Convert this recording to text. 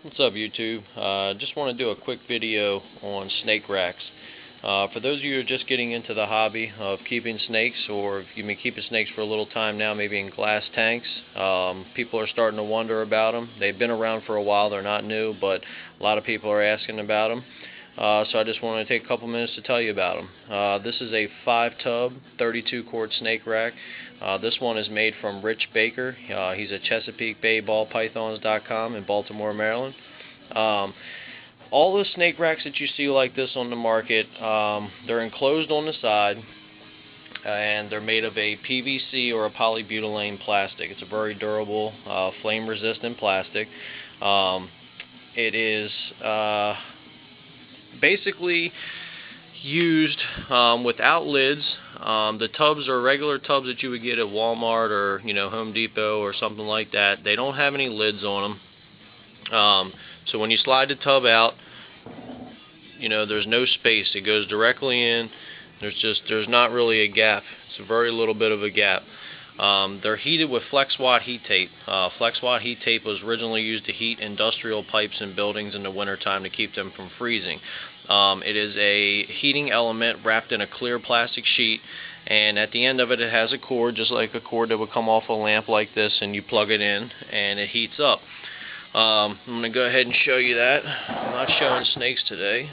What's up, YouTube? Just want to do a quick video on snake racks. For those of you who are just getting into the hobby of keeping snakes, or if you've been keeping snakes for a little time now, maybe in glass tanks, people are starting to wonder about them. They've been around for a while, they're not new, but a lot of people are asking about them. So I just want to take a couple minutes to tell you about them. This is a 5-tub, 32-quart snake rack. This one is made from Rich Baker. He's at Chesapeake Bay Ballpythons.com in Baltimore, Maryland. All the snake racks that you see like this on the market, they're enclosed on the side, and they're made of a PVC or a polybutylene plastic. It's a very durable, flame-resistant plastic. It is basically used without lids. The tubs are regular tubs that you would get at Walmart or Home Depot or something like that. They don't have any lids on them. So when you slide the tub out, there's no space. It goes directly in. There's not really a gap. It's a very little bit of a gap. They're heated with FlexWatt heat tape. FlexWatt heat tape was originally used to heat industrial pipes in buildings in the wintertime to keep them from freezing. It is a heating element wrapped in a clear plastic sheet, and at the end of it, it has a cord, just like a cord that would come off a lamp like this, and you plug it in, and it heats up. I'm going to go ahead and show you that. I'm not showing snakes today.